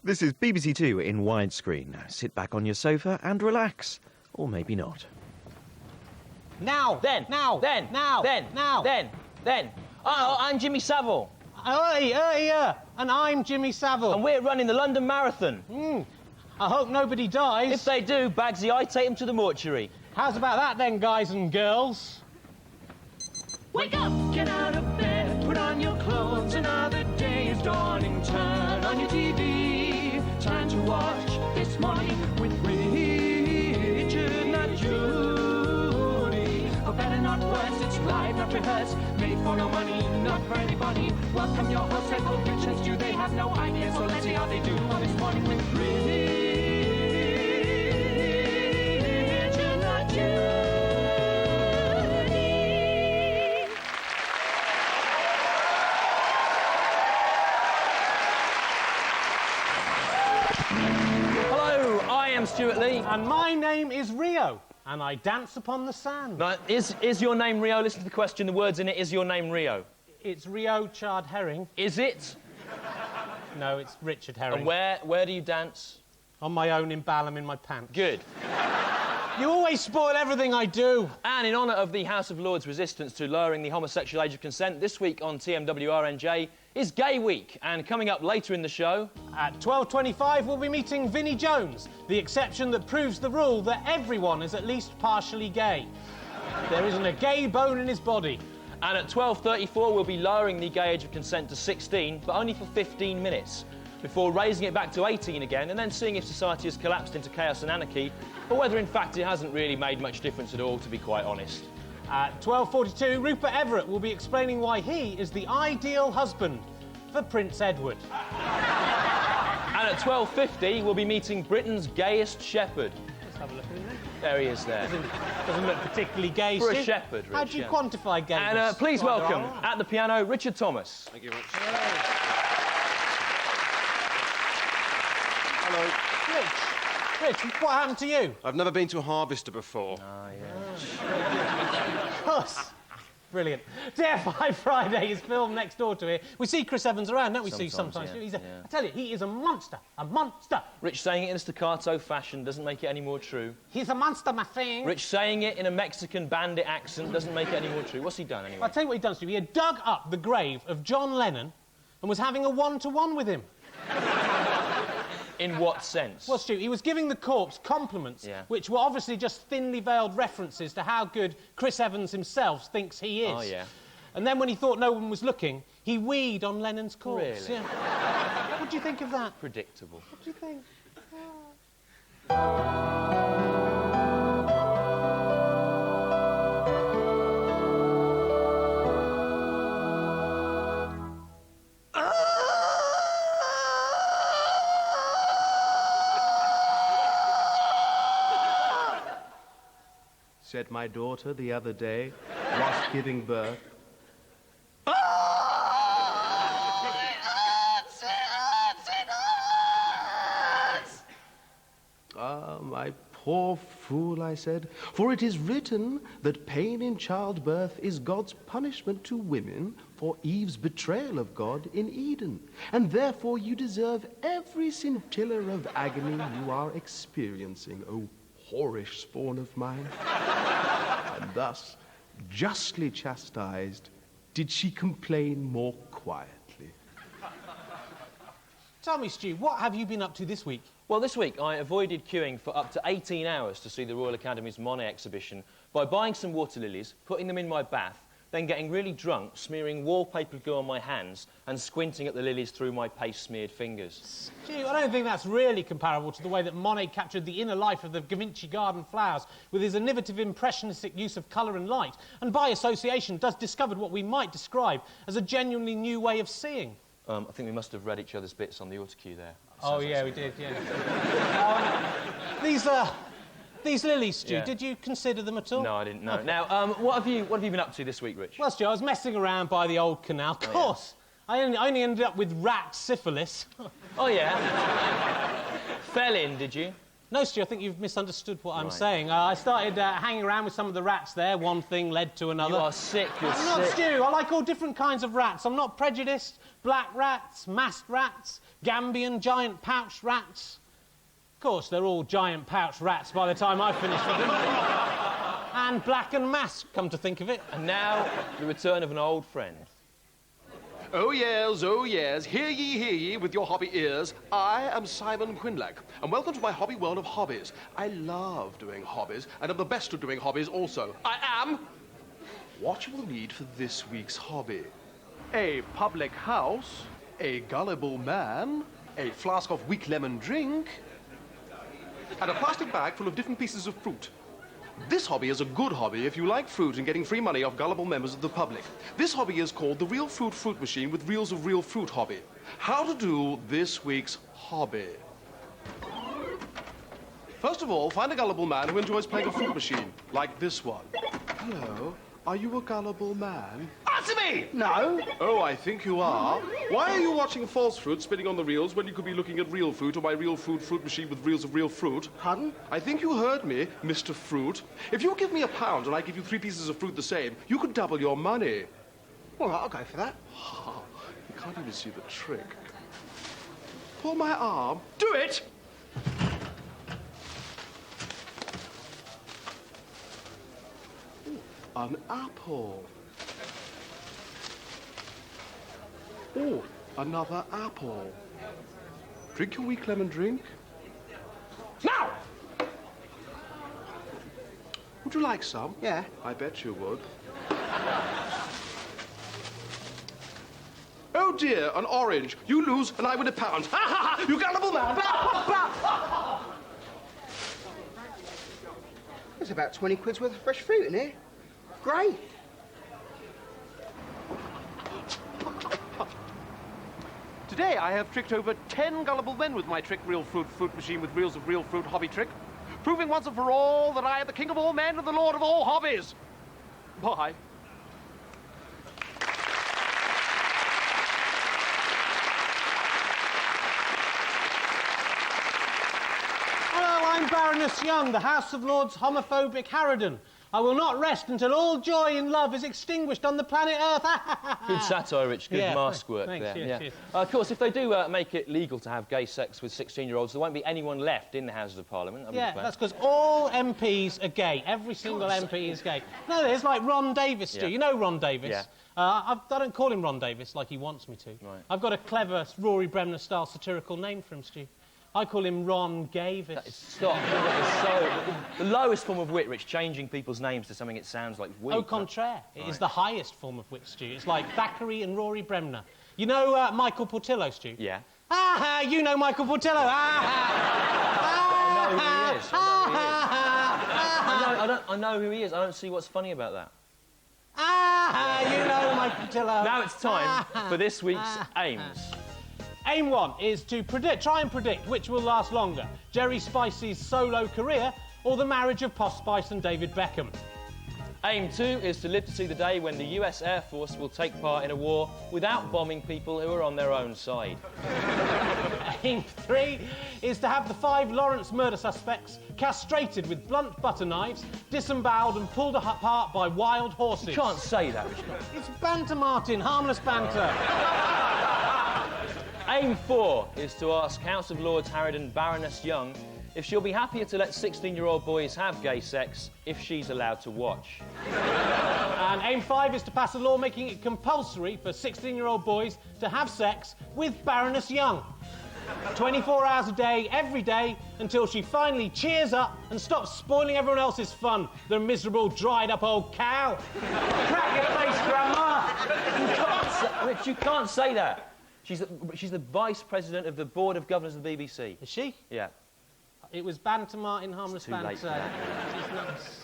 This is BBC Two in widescreen. Sit back on your sofa and relax. Or maybe not. Now! Then! Now! Then! Now! Then! Now! Then! Oh, I'm Jimmy Savile. And I'm Jimmy Savile. And we're running the London Marathon. I hope nobody dies. If they do, Bagsy, I take them to the mortuary. How's about that then, guys and girls? Wake up! Get out of bed, put on your clothes, another day is dawning. Turn on your TV, time to watch This Morning with Richard, not Judy. For better, not worse, it's live, not rehearsed, made for no money, not for anybody. Welcome your hosts, Ethel, Rich and Stu, they have no idea, so let's see how they do on This Morning with Richard, not Judy. I'm Stewart Lee. And my name is Rio, and I dance upon the sand. Now, is your name Rio? Listen to the question, the words in it. Is your name Rio? It's Rio Charred Herring. Is it? No, it's Richard Herring. And where do you dance? On my own in Balham in my pants. Good. You always spoil everything I do. And in honour of the House of Lords' resistance to lowering the homosexual age of consent, this week on TMWRNJ is Gay Week. And coming up later in the show... At 12:25, we'll be meeting Vinnie Jones, the exception that proves the rule that everyone is at least partially gay. There isn't a gay bone in his body. And at 12:34, we'll be lowering the gay age of consent to 16, but only for 15 minutes, before raising it back to 18 again, and then seeing if society has collapsed into chaos and anarchy, or whether, in fact, it hasn't really made much difference at all, to be quite honest. At 12:42, Rupert Everett will be explaining why he is the ideal husband for Prince Edward. And at 12:50, we'll be meeting Britain's gayest shepherd. Let's have a look at him then. There he is there. Doesn't look particularly gay, For a Stu. shepherd, Rich, How do you yeah. quantify gayness? And please Rather welcome, odd. at the piano, Richard Thomas. Thank you very much. Hello. Rich, what happened to you? I've never been to a harvester before. Of course. Brilliant. TFI Friday is filmed next door to here. We see Chris Evans around, don't we? Sometimes. Yeah. I tell you, he is a monster. A monster. Rich saying it in a staccato fashion doesn't make it any more true. He's a monster, my friend. Rich saying it in a Mexican bandit accent doesn't make it any more true. What's he done, anyway? I'll tell you what he done, Stu. He had dug up the grave of John Lennon and was having a one-to-one with him. In what sense? Well, Stu, he was giving the corpse compliments, which were obviously just thinly veiled references to how good Chris Evans himself thinks he is. Oh, yeah. And then when he thought no one was looking, he weed on Lennon's corpse. Really? Yeah. What do you think of that? Predictable. What do you think? Said my daughter the other day, whilst giving birth. Ah, my poor fool, I said, for it is written that pain in childbirth is God's punishment to women for Eve's betrayal of God in Eden, and therefore you deserve every scintilla of agony you are experiencing, O whorish spawn of mine. And thus, justly chastised, did she complain more quietly. Tell me, Stu, what have you been up to this week? Well, this week I avoided queuing for up to 18 hours to see the Royal Academy's Monet exhibition by buying some water lilies, putting them in my bath, then getting really drunk, smearing wallpaper glue on my hands and squinting at the lilies through my paste-smeared fingers. Stu, I don't think that's really comparable to the way that Monet captured the inner life of the Da Vinci garden flowers with his innovative impressionistic use of colour and light, and by association does discovered what we might describe as a genuinely new way of seeing. I think we must have read each other's bits on the autocue there. Oh, yeah, we did, yeah. These lilies, Stu, did you consider them at all? No, I didn't, no. Okay. Now, what have you been up to this week, Rich? Well, Stu, I was messing around by the old canal. Of course. I only ended up with rat syphilis. Oh, yeah? Fell in, did you? No, Stu, I think you've misunderstood what I'm Right. saying. I started hanging around with some of the rats there. One thing led to another. You are sick, you're I'm not, sick. Stu. I like all different kinds of rats. I'm not prejudiced. Black rats, masked rats, Gambian giant pouched rats. Of course, they're all giant pouched rats by the time I finish with them. And black and masked, come to think of it. And now, the return of an old friend. Oh yes, hear ye, with your hobby ears. I am Simon Quinlack, and welcome to my hobby world of hobbies. I love doing hobbies, and am the best at doing hobbies also. I am what you will need for this week's hobby. A public house, a gullible man, a flask of weak lemon drink, and a plastic bag full of different pieces of fruit. This hobby is a good hobby if you like fruit and getting free money off gullible members of the public. This hobby is called the Real Fruit Machine with reels of real fruit hobby. How to do this week's hobby. First of all, find a gullible man who enjoys playing a fruit machine, like this one. Hello, are you a gullible man? Answer me! No. Oh, I think you are. Why are you watching false fruit spinning on the reels when you could be looking at real fruit or my real fruit machine with reels of real fruit? Pardon? I think you heard me, Mr. Fruit. If you give me £1 and I give you 3 pieces of fruit the same, you could double your money. All right, I'll go for that. You can't even see the trick. Pull my arm. Do it! An apple. Oh, another apple. Drink your weak lemon drink. Now! Would you like some? Yeah. I bet you would. Oh dear, an orange. You lose and I win £1. Ha ha ha! You gullible man! There's about 20 quid's worth of fresh fruit in here. Great. Today I have tricked over 10 gullible men with my trick Real Fruit Machine with reels of real fruit hobby trick, proving once and for all that I am the king of all men and the lord of all hobbies. Bye. Hello, I'm Baroness Young, the House of Lords homophobic Harridan. I will not rest until all joy in love is extinguished on the planet Earth. Good satire, Rich. Good Yeah, mask work thanks, there. yes, yes. Of course, if they do make it legal to have gay sex with 16-year-olds, there won't be anyone left in the Houses of Parliament. That'll be Yeah, the plan. that's because all MPs are gay. Every single MP is gay. No, there's like Ron Davis, Stu. Yeah. You know Ron Davis? Yeah. I don't call him Ron Davis like he wants me to. Right. I've got a clever Rory Bremner-style satirical name for him, Stu. I call him Ron Gavis. Stop. The lowest form of wit, Rich, changing people's names to something it sounds like weak. Au contraire. It is the highest form of wit, Stu. It's like Thackeray and Rory Bremner. You know Michael Portillo, Stu? Yeah. Ah, you know Michael Portillo. I know who he is. I don't see what's funny about that. You know Michael Portillo. Now it's time for this week's aims. Aim 1 is to try and predict which will last longer, Jerry Spicy's solo career or the marriage of Posh Spice and David Beckham. Aim 2 is to live to see the day when the US Air Force will take part in a war without bombing people who are on their own side. Aim 3 is to have the 5 Lawrence murder suspects castrated with blunt butter knives, disemboweled and pulled apart by wild horses. You can't say that, Rich. It's banter, Martin, harmless banter. Aim 4 is to ask House of Lords Harridan Baroness Young if she'll be happier to let 16-year-old boys have gay sex if she's allowed to watch. And Aim 5 is to pass a law making it compulsory for 16-year-old boys to have sex with Baroness Young. 24 hours a day, every day, until she finally cheers up and stops spoiling everyone else's fun, the miserable, dried-up old cow. Crack your face, Grandma! Rich, you can't say that. She's the Vice President of the Board of Governors of the BBC. Is she? Yeah. It was banter, Martin, harmless too late banter.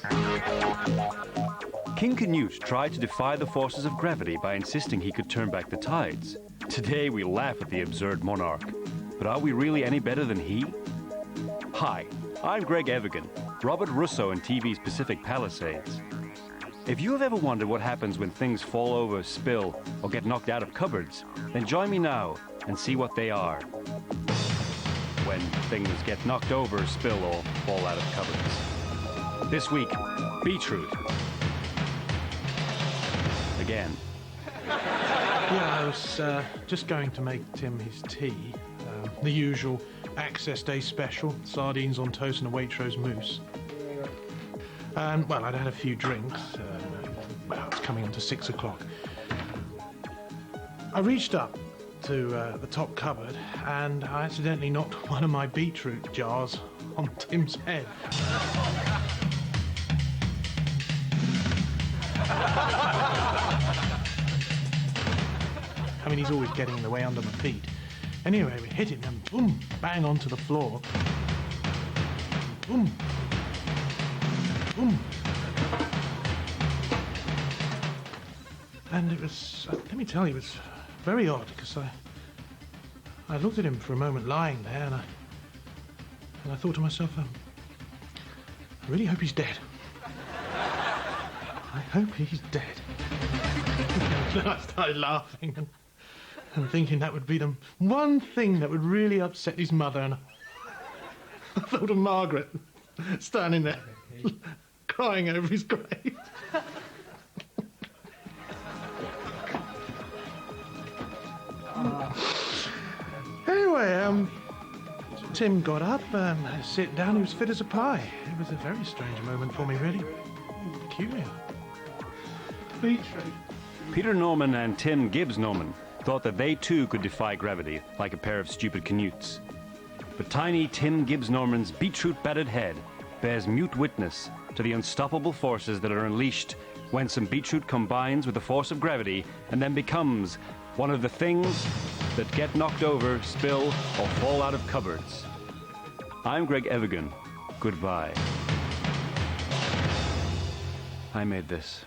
for King Canute tried to defy the forces of gravity by insisting he could turn back the tides. Today we laugh at the absurd monarch. But are we really any better than he? Hi, I'm Greg Evigan, Robert Russo in TV's Pacific Palisades. If you have ever wondered what happens when things fall over, spill, or get knocked out of cupboards, then join me now and see what they are. When when things get knocked over, spill, or fall out of cupboards. This week, beetroot. Again. Yeah, I was just going to make Tim his tea. The usual Access Day special, sardines on toast and a Waitrose mousse. And, well, I'd had a few drinks. Well, it's coming on to 6 o'clock. I reached up to the top cupboard and I accidentally knocked one of my beetroot jars on Tim's head. I mean, he's always getting in the way under my feet. Anyway, we hit it and boom, bang onto the floor. Boom. Boom. And it was, let me tell you, it was very odd because I looked at him for a moment lying there and I thought to myself, I really hope he's dead. I hope he's dead. Then I started laughing and thinking that would be the one thing that would really upset his mother. And I thought of Margaret standing there crying over his grave. Anyway, Tim got up, sit down, he was fit as a pie. It was a very strange moment for me, really. Peculiar. Peter Norman and Tim Gibbs Norman thought that they too could defy gravity like a pair of stupid canutes. But tiny Tim Gibbs Norman's beetroot-battered head bears mute witness to the unstoppable forces that are unleashed when some beetroot combines with the force of gravity and then becomes one of the things that get knocked over, spill, or fall out of cupboards. I'm Greg Evigan. Goodbye. I made this.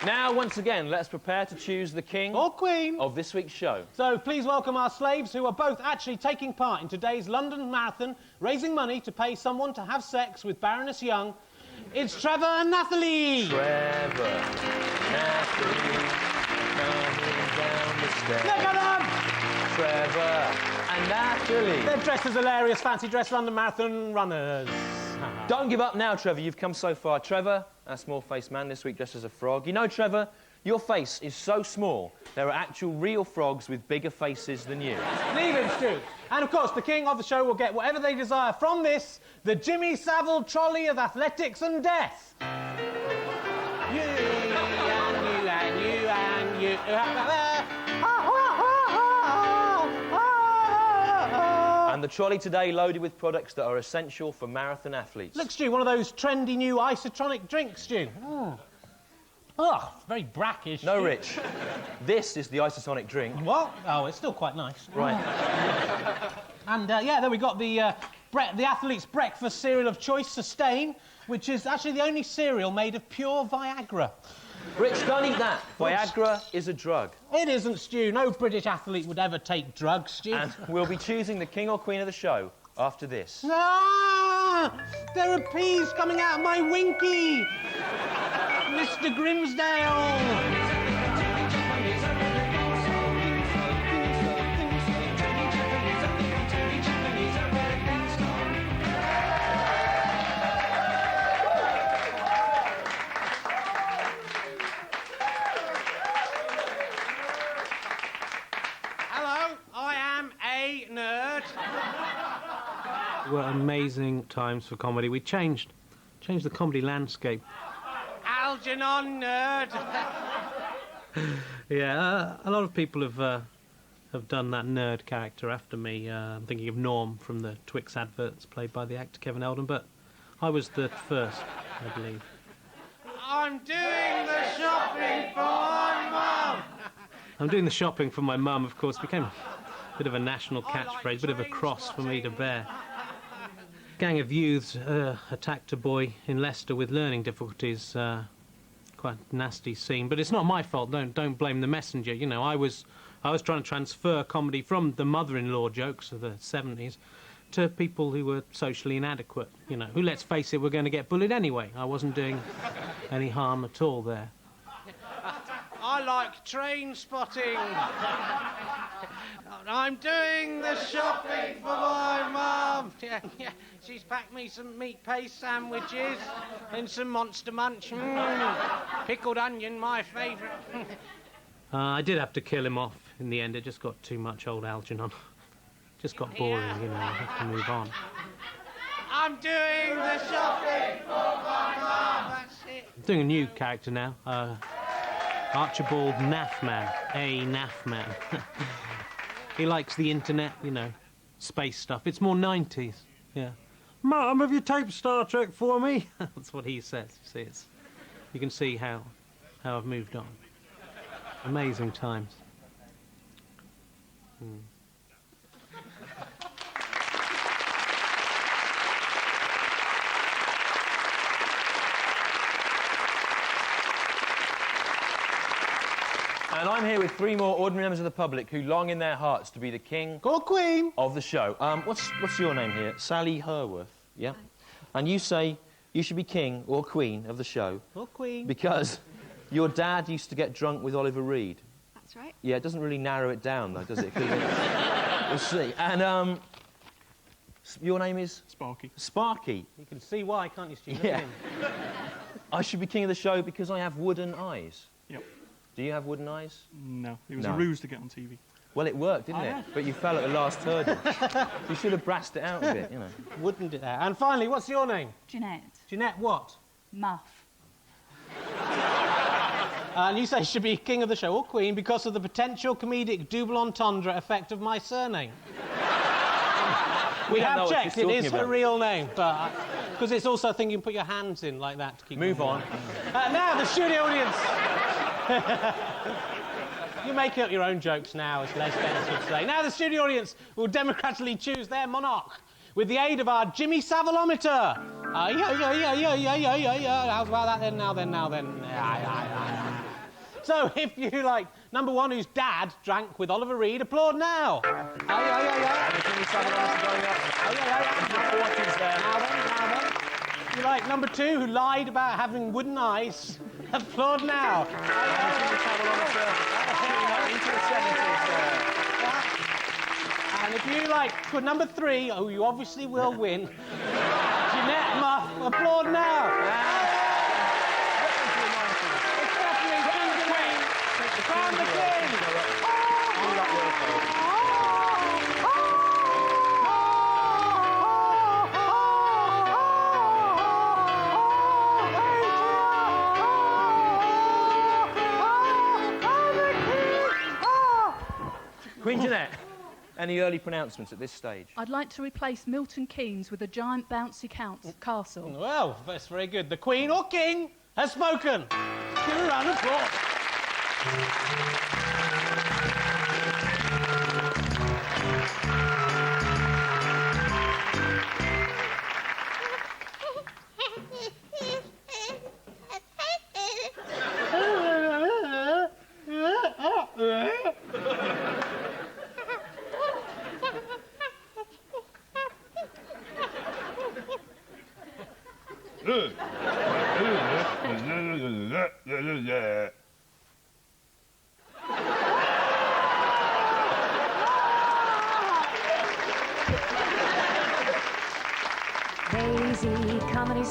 Now, once again, let's prepare to choose the king or queen of this week's show. So please welcome our slaves who are both actually taking part in today's London Marathon, raising money to pay someone to have sex with Baroness Young. It's Trevor and Nathalie. Trevor, Nathalie, coming down the stairs. Look at them! Trevor and Nathalie. They're dressed as hilarious fancy dress London Marathon runners. Don't give up now, Trevor. You've come so far. Trevor, our small-faced man this week dressed as a frog. You know, Trevor, your face is so small, there are actual real frogs with bigger faces than you. Leave him, Stu. And, of course, the king of the show will get whatever they desire from this, the Jimmy Savile trolley of athletics and death. You and you and you and you. And the trolley today loaded with products that are essential for marathon athletes. Look, Stu, one of those trendy new isotronic drinks, Stu. Oh, very brackish. No, Stu. Rich. This is the isotonic drink. What? Oh, it's still quite nice. Right. And, yeah, there we got the athlete's breakfast cereal of choice, Sustain, which is actually the only cereal made of pure Viagra. Rich, don't eat that. Viagra is a drug. It isn't, Stu. No British athlete would ever take drugs, Stu. And we'll be choosing the king or queen of the show after this. Ah! There are peas coming out of my winky! Mr. Grimsdale! Were amazing times for comedy. We changed the comedy landscape. Algernon nerd. Yeah, a lot of people have done that nerd character after me. I'm thinking of Norm from the Twix adverts, played by the actor Kevin Eldon, but I was the first, I believe. I'm doing the shopping for my mum. I'm doing the shopping for my mum, of course, became a bit of a national catchphrase, bit of a cross for me to bear. Gang of youths attacked a boy in Leicester with learning difficulties. Quite a nasty scene, but it's not my fault. Don't blame the messenger. You know, I was trying to transfer comedy from the mother-in-law jokes of the 70s to people who were socially inadequate, you know, who, let's face it, were going to get bullied anyway. I wasn't doing any harm at all there. I like train spotting. I'm doing the shopping for my mum. Yeah, she's packed me some meat paste sandwiches and some Monster Munch. Pickled onion, my favourite. I did have to kill him off in the end. It just got too much, old Algernon. Just got boring, you know, I have to move on. I'm doing the shopping for my mum. That's it. I'm doing a new character now. Archibald Naffman. A Naffman. He likes the internet, you know, space stuff. It's more 90s, yeah. Mum, have you taped Star Trek for me? That's what he says. You see, you can see how I've moved on. Amazing times. And I'm here with 3 more ordinary members of the public who long in their hearts to be the king or queen of the show. What's your name here? Sally Herworth, yeah? And you say you should be king or queen of the show. Or queen. Because your dad used to get drunk with Oliver Reed. That's right. Yeah, it doesn't really narrow it down, though, does it? We'll see. And your name is? Sparky. Sparky. You can see why, can't you, Stu? Yeah. I should be king of the show because I have wooden eyes. Yep. Do you have wooden eyes? No, it was a ruse to get on TV. Well, it worked, didn't it? But you fell at the last hurdle. You should have brassed it out a bit, you know. Wouldn't it? And finally, what's your name? Jeanette. Jeanette what? Muff. And you say should be king of the show or queen because of the potential comedic double entendre effect of my surname. We have checked, it is her real name, but because it's also a thing you can put your hands in like that to keep. Move on. Now the studio audience. You're making up your own jokes now, as Les Dennis would say. Now the studio audience will democratically choose their monarch with the aid of our Jimmy Savilometer. How's about that then? Now then. So if you like number 1, whose dad drank with Oliver Reed, applaud now. Jimmy Savilometer going up. Now then. You like number 2, who lied about having wooden eyes, applaud now. And if you like good number 3, who you obviously will win, Jeanette Muff, applaud now. Crown the king. Queen Jeanette, any early pronouncements at this stage? I'd like to replace Milton Keynes with a giant bouncy castle. Well, that's very good. The Queen or King has spoken. Give her a round of applause. Lazy comedy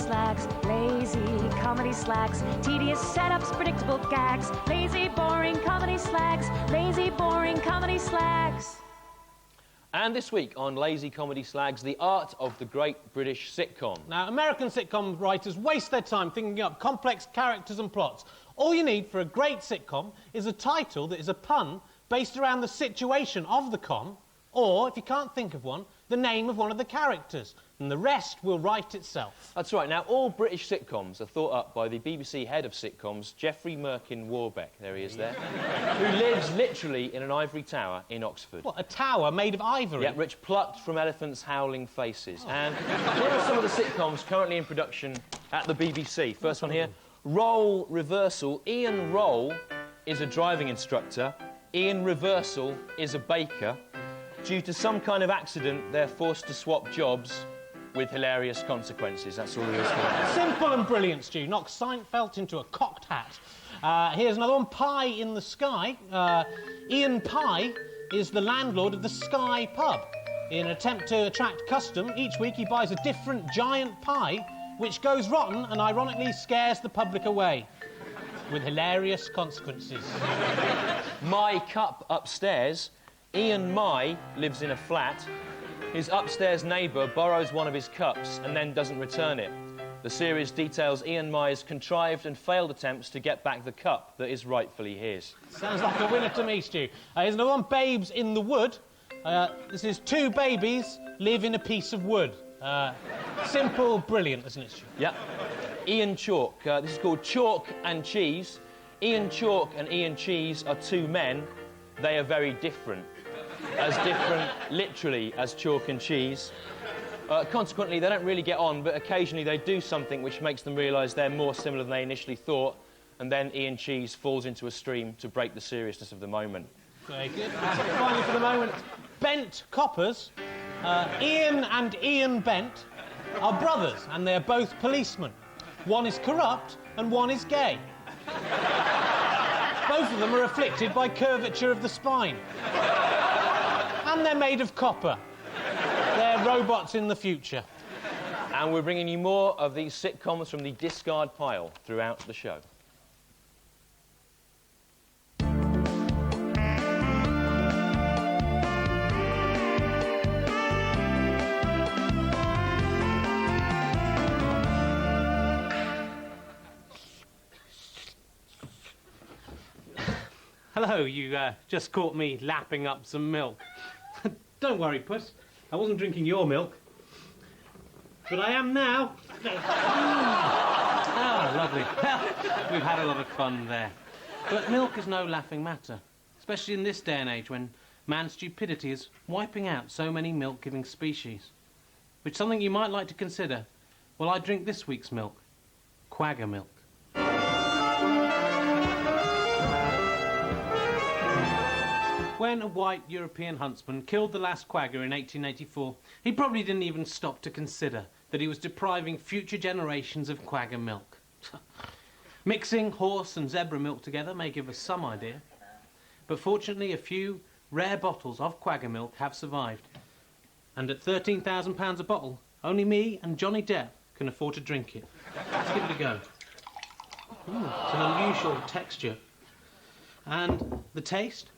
slacks, tedious setups, predictable gags, lazy boring comedy slacks, And this week on Lazy Comedy Slags, the art of the great British sitcom. Now, American sitcom writers waste their time thinking up complex characters and plots. All you need for a great sitcom is a title that is a pun based around the situation of the com, or, if you can't think of one, the name of one of the characters, and the rest will write itself. That's right. Now, all British sitcoms are thought up by the BBC head of sitcoms, Geoffrey Merkin Warbeck. There he is there. Who lives literally in an ivory tower in Oxford. What, a tower made of ivory? Yeah, which plucked from elephants' howling faces. Oh. And here are some of the sitcoms currently in production at the BBC. First one here, Role Reversal. Ian Roll is a driving instructor. Ian Reversal is a baker. Due to some kind of accident, they're forced to swap jobs with hilarious consequences. That's all there is to it. Simple and brilliant, Stu. Knock Seinfeld into a cocked hat. Here's another one. Pie in the Sky. Ian Pie is the landlord of the Sky pub. In an attempt to attract custom, each week he buys a different giant pie, which goes rotten and ironically scares the public away, with hilarious consequences. My Cup upstairs. Ian Mai lives in a flat. His upstairs neighbour borrows one of his cups and then doesn't return it. The series details Ian Mai's contrived and failed attempts to get back the cup that is rightfully his. Sounds like a winner to me, Stu. Here's another one. Babes in the Wood. This is two babies live in a piece of wood. Simple, brilliant, isn't it, Stu? Yep. Ian Chalk. This is called Chalk and Cheese. Ian Chalk and Ian Cheese are two men. They are very different. As different, literally, as chalk and cheese. Consequently, they don't really get on, but occasionally they do something which makes them realise they're more similar than they initially thought, and then Ian Cheese falls into a stream to break the seriousness of the moment. Very good. Finally, for the moment, Bent Coppers. Ian and Ian Bent are brothers, and they're both policemen. One is corrupt, and one is gay. Both of them are afflicted by curvature of the spine. And they're made of copper. They're robots in the future. And we're bringing you more of these sitcoms from the discard pile throughout the show. Hello, you just caught me lapping up some milk. Don't worry, Puss. I wasn't drinking your milk. But I am now. Oh, lovely. Well, we've had a lot of fun there. But milk is no laughing matter, especially in this day and age when man's stupidity is wiping out so many milk-giving species. Which is something you might like to consider while I drink this week's milk. Quagga milk. When a white European huntsman killed the last quagga in 1884, he probably didn't even stop to consider that he was depriving future generations of quagga milk. Mixing horse and zebra milk together may give us some idea, but fortunately a few rare bottles of quagga milk have survived. And at £13,000 a bottle, only me and Johnny Depp can afford to drink it. Let's give it a go. It's an unusual texture. And the taste?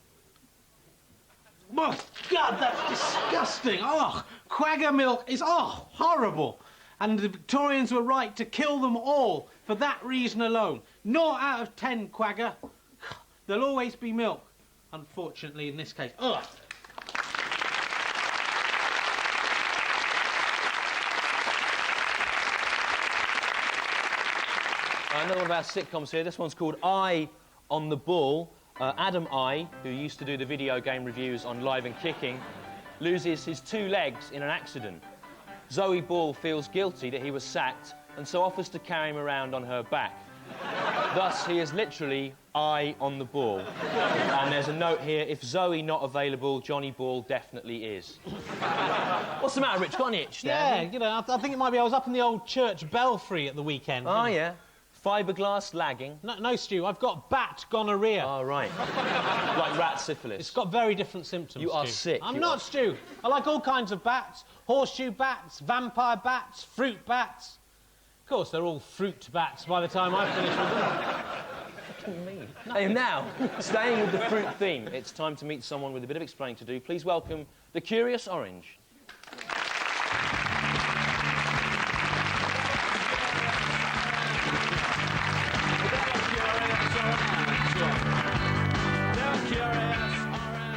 Oh, God, that's disgusting. Oh, quagga milk is, horrible. And the Victorians were right to kill them all for that reason alone. 0 out of 10 quagga. There'll always be milk. Unfortunately, in this case. Ugh. Another one of our sitcoms here. This one's called Eye on the Ball. Adam I, who used to do the video game reviews on Live and Kicking, loses his 2 legs in an accident. Zoe Ball feels guilty that he was sacked and so offers to carry him around on her back. Thus, he is literally eye on the ball. And there's a note here, if Zoe not available, Johnny Ball definitely is. What's the matter, Rich? Got an itch there? Yeah, you know, I think it might be I was up in the old church belfry at the weekend. Oh, yeah. Fiberglass lagging. No, Stu, I've got bat gonorrhea. Oh, right. Like rat syphilis. It's got very different symptoms, You are Stu. sick. I'm not, Stu. I like all kinds of bats. Horseshoe bats, vampire bats, fruit bats. Of course, they're all fruit bats by the time I finish with them. What do you mean? Hey, now, staying with the fruit theme, it's time to meet someone with a bit of explaining to do. Please welcome the Curious Orange.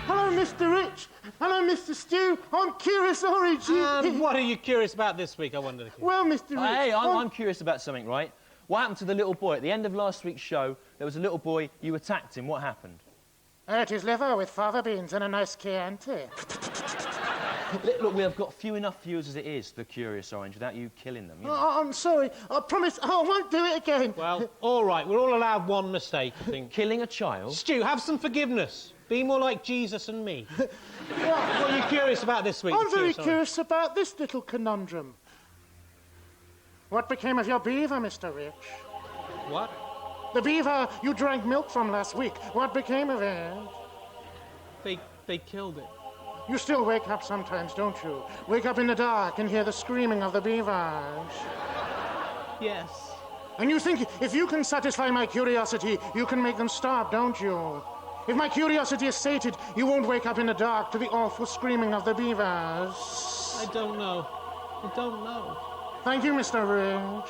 Hello, Mr. Rich. Hello, Mr. Stew. I'm Curious Orange. What are you curious about this week, I wonder? Well, Mr. Rich... Hey, I'm curious about something, right? What happened to the little boy? At the end of last week's show, there was a little boy, you attacked him. What happened? I ate his liver with fava beans and a nice Chianti. Look, we have got few enough viewers as it is, the Curious Orange, without you killing them. You know. I'm sorry. I promise I won't do it again. Well, all right, we're all allowed one mistake, I think. Killing a child? Stu, have some forgiveness. Be more like Jesus and me. What are you curious about this week? I'm very curious about this little conundrum. What became of your beaver, Mr. Rich? What? The beaver you drank milk from last week. What became of it? They killed it. You still wake up sometimes, don't you? Wake up in the dark and hear the screaming of the beavers. Yes. And you think if you can satisfy my curiosity, you can make them stop, don't you? If my curiosity is sated, you won't wake up in the dark to the awful screaming of the beavers. I don't know. I don't know. Thank you, Mr. Rich.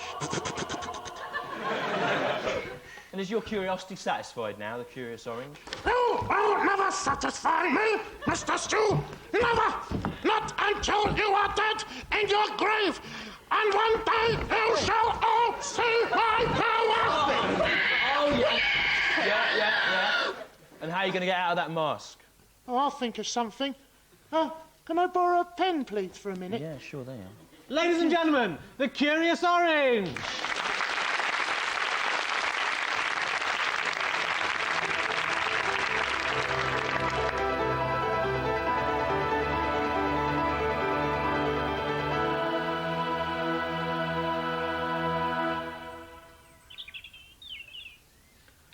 And is your curiosity satisfied now, the Curious Orange? You will never satisfy me, Mr. Stew. Never. Not until you are dead in your grave. And one day you shall all see my power. Oh, yeah. Yeah. And how are you going to get out of that mask? Oh, I'll think of something. Can I borrow a pen, please, for a minute? Yeah, sure, they are. Ladies and gentlemen, the Curious Orange.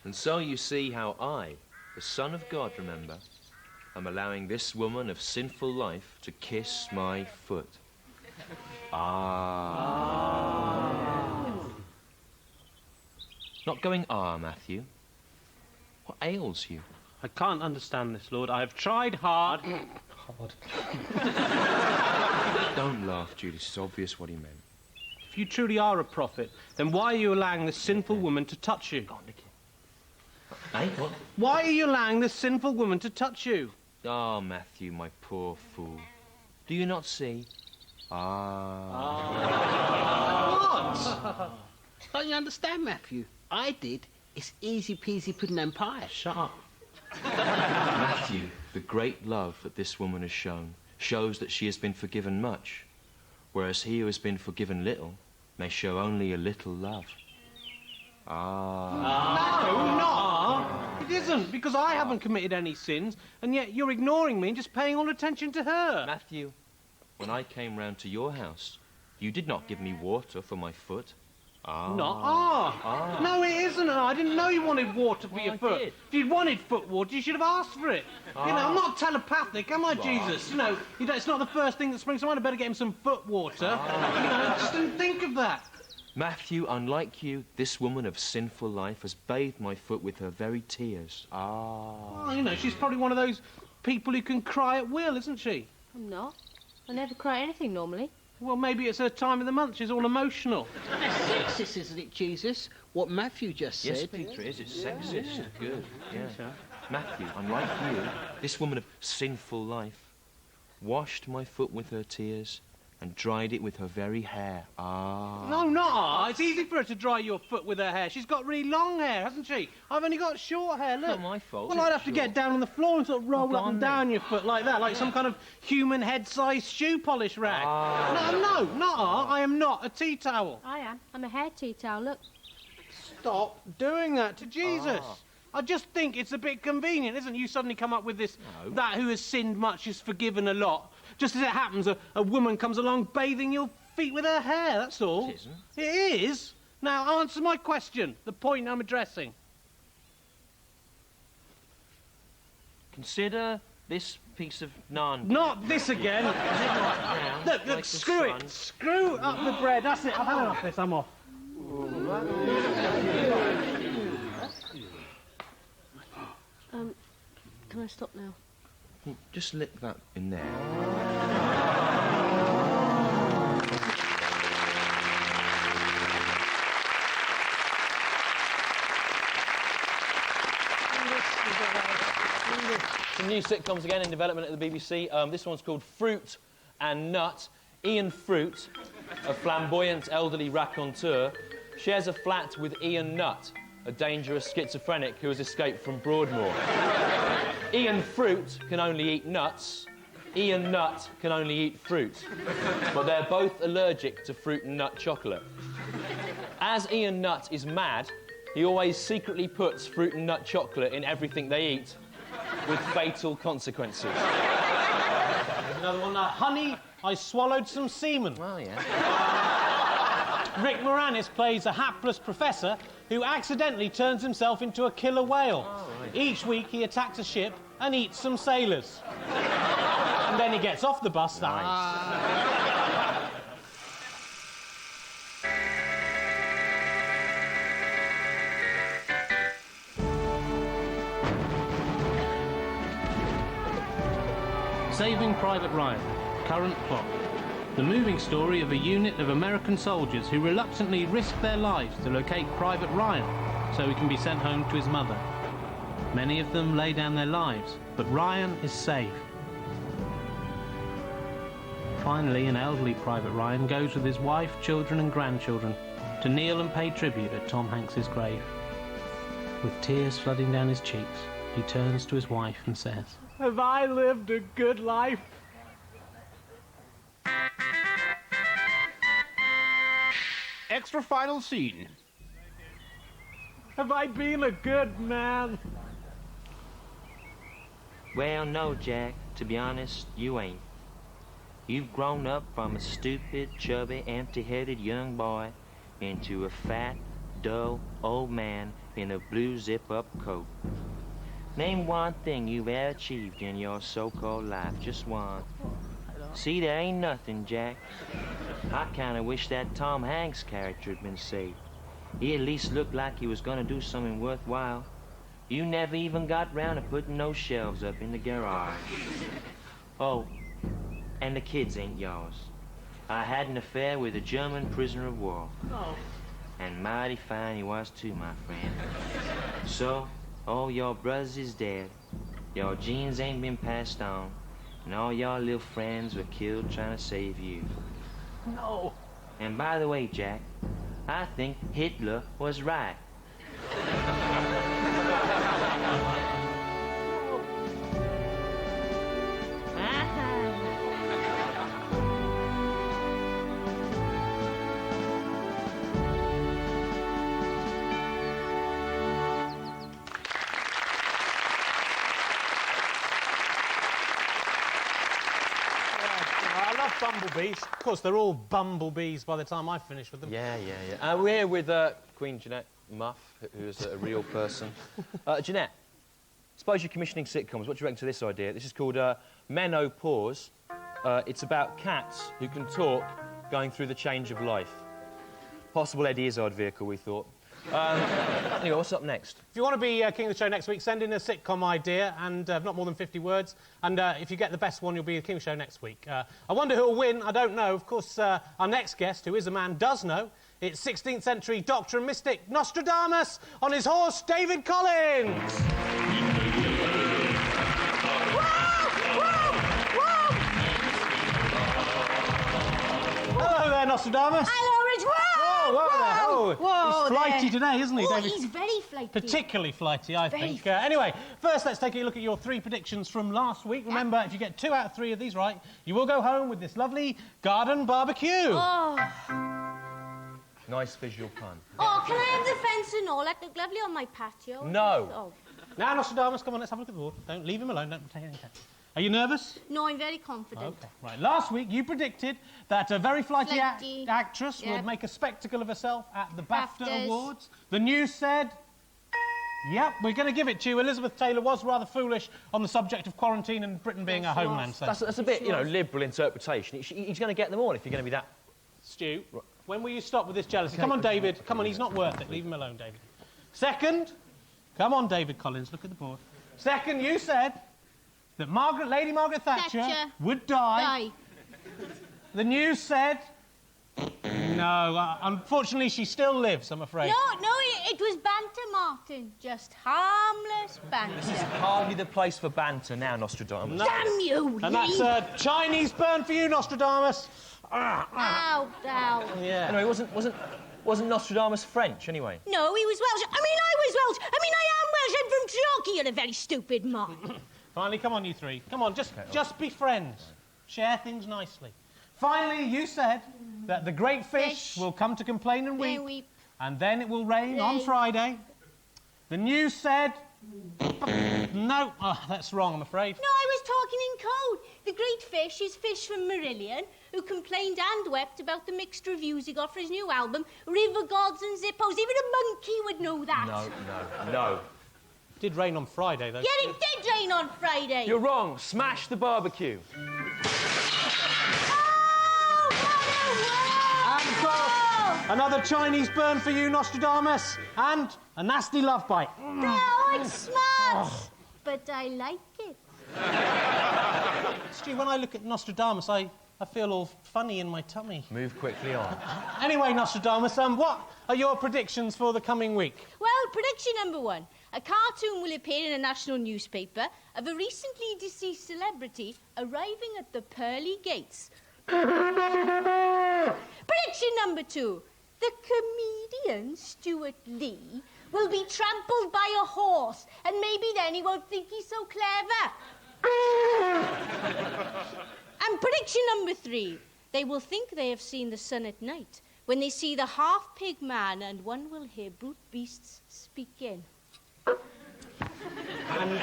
And so you see how I, the Son of God, remember, am allowing this woman of sinful life to kiss my foot. Not going Matthew. What ails you? I can't understand this, Lord. I have tried hard. Don't laugh, Judy. It's obvious what he meant. If you truly are a prophet, then why are you allowing this sinful woman to touch you? Go on, Nicky. Hey, what? Why are you allowing this sinful woman to touch you? Ah, Matthew, my poor fool. Do you not see? What? Don't you understand, Matthew? I did. It's easy peasy pudding and pie. Shut up. Matthew, the great love that this woman has shown shows that she has been forgiven much, whereas he who has been forgiven little may show only a little love. No, not. It isn't, because I haven't committed any sins, and yet you're ignoring me and just paying all attention to her. Matthew, when I came round to your house, you did not give me water for my foot. No, it isn't. I didn't know you wanted water for your foot. Did. If you'd wanted foot water, you should have asked for it. You know, I'm not telepathic, am I, Jesus? You know, it's not the first thing that springs to mind. I better get him some foot water. You know, I just didn't think of that. Matthew, unlike you, this woman of sinful life has bathed my foot with her very tears. Well, you know, she's probably one of those people who can cry at will, isn't she? I'm not. I never cry at anything normally. Well, maybe it's her time of the month. She's all emotional. Sexist, isn't it, Jesus? What Matthew just said. Yes, Peter, it is. It's sexist. Good, yeah. Matthew, unlike you, this woman of sinful life washed my foot with her tears and dried it with her very hair. No, not her. It's easy for her to dry your foot with her hair. She's got really long hair, hasn't she? I've only got short hair, look. Not my fault. Well, I'd have to get down on the floor and sort of roll up and down your foot like that, like some kind of human head-sized shoe polish rag. No, not her. I am not a tea towel. I am. I'm a hair tea towel, look. Stop doing that to Jesus. I just think it's a bit convenient, isn't it? You suddenly come up with this, that who has sinned much is forgiven a lot. Just as it happens, a woman comes along bathing your feet with her hair, that's all. It isn't. It is. Now, answer my question, the point I'm addressing. Consider this piece of naan. Not this again. Look, like screw the it. sun. Screw up the bread. That's it. I've had enough of this. I'm off. Can I stop now? Just lick that in there. Some new sitcoms again in development at the BBC. This one's called Fruit and Nut. Ian Fruit, a flamboyant elderly raconteur, shares a flat with Ian Nutt, a dangerous schizophrenic who has escaped from Broadmoor. Ian Fruit can only eat nuts, Ian Nut can only eat fruit, but they're both allergic to fruit and nut chocolate. As Ian Nut is mad, he always secretly puts fruit and nut chocolate in everything they eat, with fatal consequences. Another one, honey, I swallowed some semen. Oh, yeah. Rick Moranis plays a hapless professor who accidentally turns himself into a killer whale. Oh, right. Each week he attacks a ship and eats some sailors. And then he gets off the bus. Saving Private Ryan. Current plot. The moving story of a unit of American soldiers who reluctantly risk their lives to locate Private Ryan so he can be sent home to his mother. Many of them lay down their lives, but Ryan is safe. Finally, an elderly Private Ryan goes with his wife, children and grandchildren to kneel and pay tribute at Tom Hanks's grave. With tears flooding down his cheeks, he turns to his wife and says, Have I lived a good life? Extra final scene. Have I been a good man? Well, no, Jack. To be honest, you ain't. You've grown up from a stupid, chubby, empty-headed young boy into a fat, dull, old man in a blue zip-up coat. Name one thing you've ever achieved in your so-called life. Just one. See, there ain't nothing, Jack. I kind of wish that Tom Hanks character had been saved. He at least looked like he was going to do something worthwhile. You never even got round to putting those shelves up in the garage. Oh, and the kids ain't yours. I had an affair with a German prisoner of war. Oh. And mighty fine he was too, my friend. So, all your brothers is dead. Your genes ain't been passed on. And all your little friends were killed trying to save you. No. And by the way, Jack, I think Hitler was right. Bumblebees. Of course, they're all bumblebees by the time I finish with them. Yeah. We're here with Queen Jeanette Muff, who's a real person. Jeanette, suppose you're commissioning sitcoms. What do you reckon to this idea? This is called Menopause. It's about cats who can talk going through the change of life. Possible Eddie Izzard vehicle, we thought. Anyway, what's up next? If you want to be king of the show next week, send in a sitcom idea and not more than 50 words. And if you get the best one, you'll be the king of the show next week. I wonder who'll win. I don't know. Of course, our next guest, who is a man, does know. It's 16th century doctor and mystic Nostradamus on his horse, David Collins. Hello there, Nostradamus. Hello, Rich. He's flighty today, isn't he, David? He's very flighty. Particularly flighty, I think. Anyway, first let's take a look at your 3 predictions from last week. Remember, if you get 2 out of 3 of these right, you will go home with this lovely garden barbecue. Oh. Nice visual pun. Oh, can I have the fence and all? That look lovely on my patio. No. Oh. Now, Nostradamus, come on, let's have a look at the board. Don't leave him alone, don't take any time. Are you nervous? No, I'm very confident. OK, right. Last week, you predicted that a very flighty actress would make a spectacle of herself at the BAFTA Awards. The news said... Yep, we're going to give it to you. Elizabeth Taylor was rather foolish on the subject of quarantine and Britain being a homeland. So. That's a bit, liberal interpretation. He's going to get them all if you're going to be that... Stu, when will you stop with this jealousy? Come on, David. Come on, he's not worth it. Leave him alone, David. Second, come on, David Collins, look at the board. Second, you said... that Lady Margaret Thatcher would die. The news said... No, unfortunately, she still lives, I'm afraid. No, it was banter, Martin. Just harmless banter. This is hardly the place for banter now, Nostradamus. No. Damn you, And that's a Chinese burn for you, Nostradamus. Ow. Yeah. Anyway, wasn't Nostradamus French, anyway? No, he was Welsh. I was Welsh. I am Welsh. I'm from Torquay, you're a very stupid man. Finally, come on, you 3. Come on, just be friends. Share things nicely. Finally, you said that the great fish will come to complain and weep, and then it will rain on Friday. The news said... No, that's wrong, I'm afraid. No, I was talking in code. The great fish is Fish from Marillion, who complained and wept about the mixed reviews he got for his new album, River Gods and Zippos. Even a monkey would know that. No. It did rain on Friday, though. Yeah, it did rain on Friday. You're wrong. Smash the barbecue. Another Chinese burn for you, Nostradamus, and a nasty love bite. No, it's smart, but I like it. Stu, when I look at Nostradamus, I feel all funny in my tummy. Move quickly on. Anyway, Nostradamus, what are your predictions for the coming week? Well, prediction number 1. A cartoon will appear in a national newspaper of a recently deceased celebrity arriving at the pearly gates. Prediction number 2. The comedian Stewart Wee will be trampled by a horse, and maybe then he won't think he's so clever. And prediction number 3. They will think they have seen the sun at night when they see the half-pig man, and one will hear brute beasts speaking. And,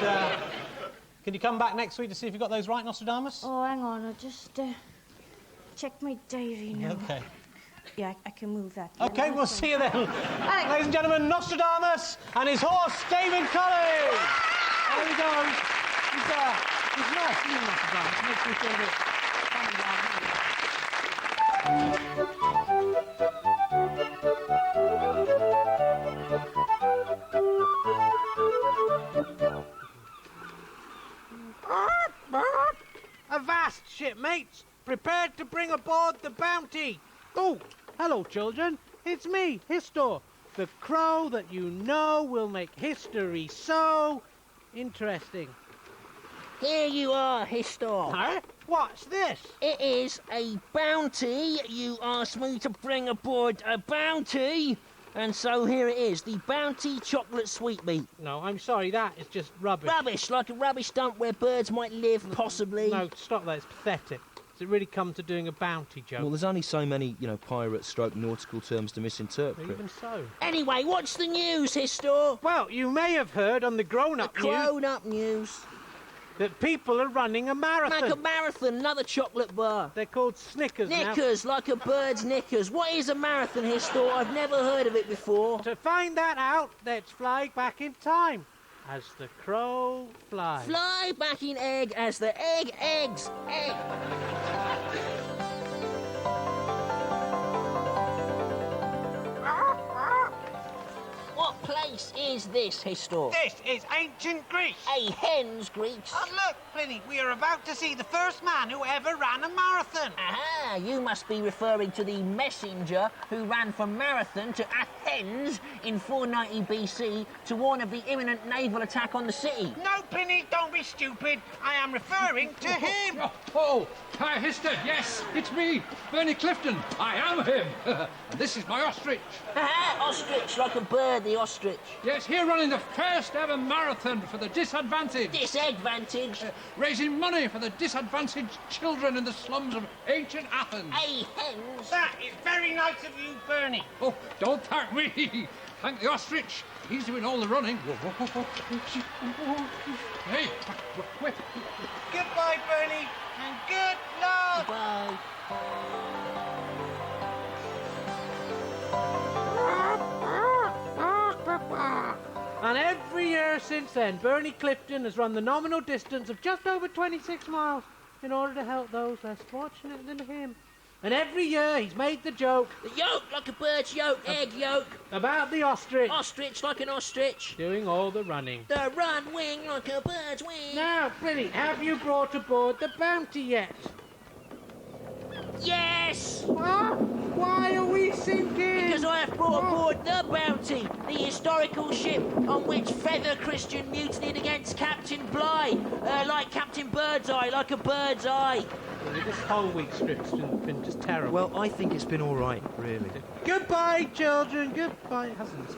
can you come back next week to see if you got those right, Nostradamus? Oh, hang on, I'll just check my diary now. OK. Yeah, I can move that. OK, we'll see you then. Ladies and gentlemen, Nostradamus and his horse, David Collins. There he goes. He's nice, isn't he, Nostradamus? Makes me feel a bit funny Avast, shipmates! Prepared to bring aboard the Bounty! Oh, hello, children. It's me, Histor, the crow that you know will make history so interesting. Here you are, Histor. Huh? What's this? It is a bounty. You asked me to bring aboard a bounty, and so here it is, the Bounty Chocolate Sweetmeat. No, I'm sorry, that is just rubbish. Rubbish, like a rubbish dump where birds might live, possibly. No, stop that, it's pathetic. Does it really come to doing a bounty joke? Well, there's only so many, pirate stroke nautical terms to misinterpret. Even so. Anyway, what's the news, Histor? Well, you may have heard on the grown-up news... Grown-up news. That people are running a marathon. Like a marathon, another chocolate bar. They're called Snickers now. Knickers, like a bird's knickers. What is a marathon, Histor? I've never heard of it before. To find that out, let's fly back in time. As the crow flies. Fly back in egg as the egg eggs. Egg. What place is this, Histor? This is ancient Greece. A hen's Greece. Oh, look, Pliny, we are about to see the first man who ever ran a marathon. Aha, you must be referring to the messenger who ran from Marathon to Athens in 490 BC to warn of the imminent naval attack on the city. No, Pliny, don't be stupid. I am referring to him. Hi, Hister, yes, it's me, Bernie Clifton. I am him. And this is my ostrich. Aha, ostrich, like a bird, the ostrich. Yes, here running the first ever marathon for the disadvantaged. Disadvantaged? Raising money for the disadvantaged children in the slums of ancient Athens. Hey, hens. That is very nice of you, Bernie. Oh, don't thank me. Thank the ostrich. He's doing all the running. Hey, wait. Goodbye, Bernie, and good luck. Bye. And every year since then, Bernie Clifton has run the nominal distance of just over 26 miles in order to help those less fortunate than him. And every year he's made the joke... The yolk, like a bird's yolk, egg yolk. About the ostrich. Ostrich, like an ostrich. Doing all the running. The run wing, like a bird's wing. Now, Pliny, have you brought aboard the Bounty yet? Yes! What? Why are we sinking? Because I have brought aboard the Bounty, the historical ship on which Feather Christian mutinied against Captain Bligh, like Captain Birdseye, like a bird's eye. This whole week's trip's been just terrible. Well, I think it's been all right, really. Goodbye, children. Goodbye. It hasn't.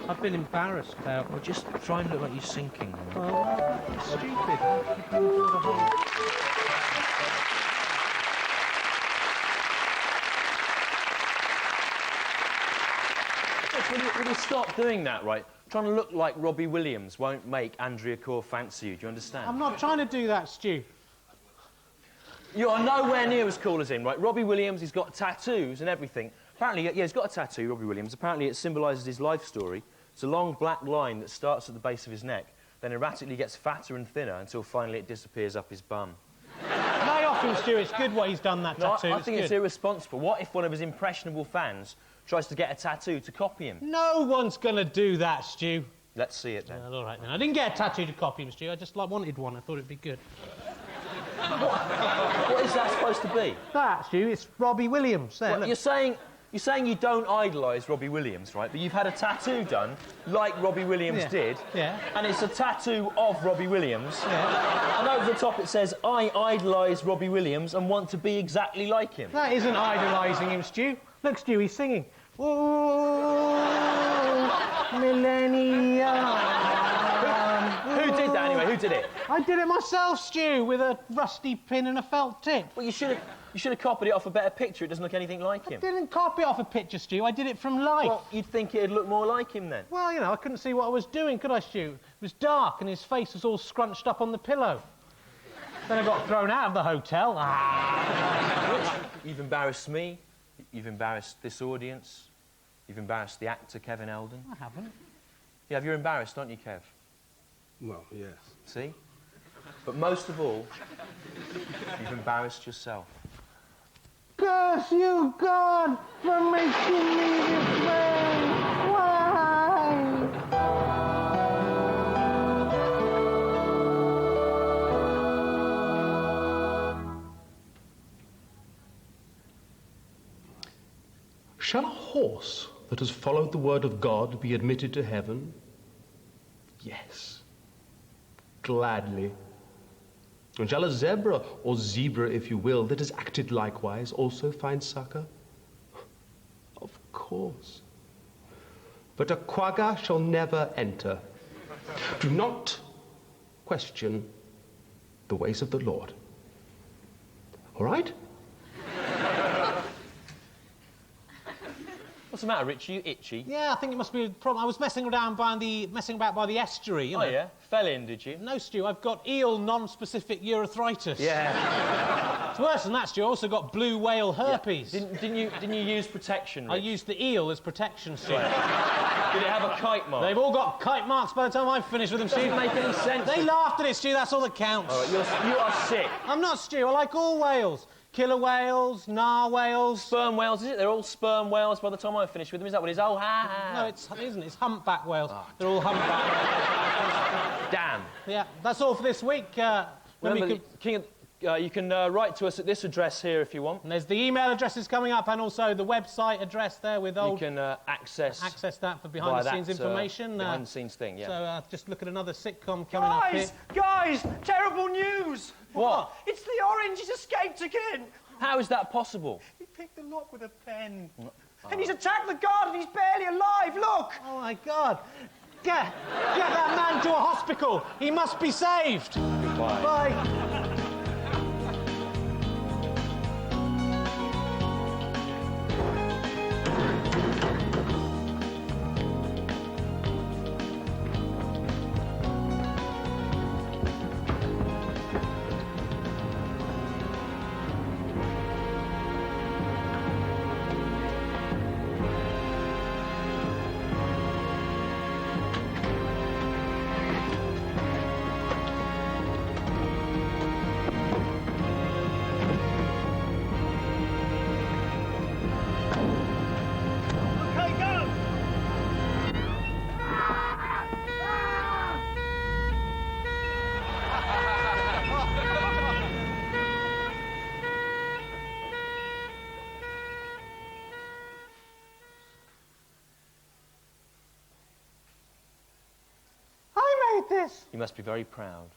I've been embarrassed about. Well, just try and look like you're sinking. Well, stupid. will you stop doing that, right? Trying to look like Robbie Williams won't make Andrea Corr fancy you, do you understand? I'm not trying to do that, Stu. You are nowhere near as cool as him, right? Robbie Williams, he's got tattoos and everything. Apparently, yeah, he's got a tattoo, Robbie Williams. Apparently, it symbolises his life story. It's a long black line that starts at the base of his neck, then erratically gets fatter and thinner until finally it disappears up his bum. Lay off him, Stu. It's good what he's done, that tattoo. I think it's irresponsible. What if one of his impressionable fans tries to get a tattoo to copy him? No one's going to do that, Stu. Let's see it, then. Well, all right, then. I didn't get a tattoo to copy him, Stu. I just wanted one. I thought it'd be good. What is that supposed to be? That, Stu, it's Robbie Williams. There, Well, look. you're saying you don't idolise Robbie Williams, right? But you've had a tattoo done like Robbie Williams did. Yeah. And it's a tattoo of Robbie Williams. Yeah. And over the top it says, I idolise Robbie Williams and want to be exactly like him. That isn't idolising him, Stu. Look, Stu, he's singing. Oh, millennia. Who did that anyway? Who did it? I did it myself, Stu, with a rusty pin and a felt tip. Well, you should have copied it off a better picture. It doesn't look anything like him. I didn't copy it off a picture, Stu. I did it from life. Well, you'd think it'd look more like him then. Well, you know, I couldn't see what I was doing, could I, Stu? It was dark and his face was all scrunched up on the pillow. Then I got thrown out of the hotel. You've embarrassed me. You've embarrassed this audience. You've embarrassed the actor, Kevin Eldon. I haven't. Yeah, you're embarrassed, aren't you, Kev? Well, yes. See? But most of all, you've embarrassed yourself. Curse you, God, for making me this way. Why? Shall a horse that has followed the word of God be admitted to heaven? Yes. Gladly. And shall a zebra, or zebra if you will, that has acted likewise also find succor? Of course. But a quagga shall never enter. Do not question the ways of the Lord. All right? What's the matter, Richie? You itchy? Yeah, I think it must be a problem. I was messing about by the estuary, you know. Oh, yeah? Fell in, did you? No, Stu, I've got eel non-specific urethritis. Yeah. It's worse than that, Stu. I also got blue whale herpes. Yeah. Didn't you use protection, Rich? I used the eel as protection, Stu. Did it have a kite mark? They've all got kite marks by the time I'm finished with them, Stu. Doesn't make any sense. They laughed at it, Stu. That's all that counts. All right, you are sick. I'm not, Stu. I like all whales. Killer whales, narwhals. Sperm whales, is it? They're all sperm whales by the time I'm finished with them. Is that what it is? Oh, ha, ha. No, it isn't. It's humpback whales. Oh, they're all humpback. Damn. Yeah, that's all for this week. Remember, you can write to us at this address here if you want. And there's the email addresses coming up and also the website address there with old... You can access that for behind-the-scenes information. Behind-the-scenes thing, yeah. So just look at another sitcom coming up here. Guys! Terrible news! What? It's the orange. He's escaped again. How is that possible? He picked the lock with a pen. And he's attacked the guard and he's barely alive. Look! Oh, my God. Get that man to a hospital. He must be saved. Goodbye. Bye. This. You must be very proud.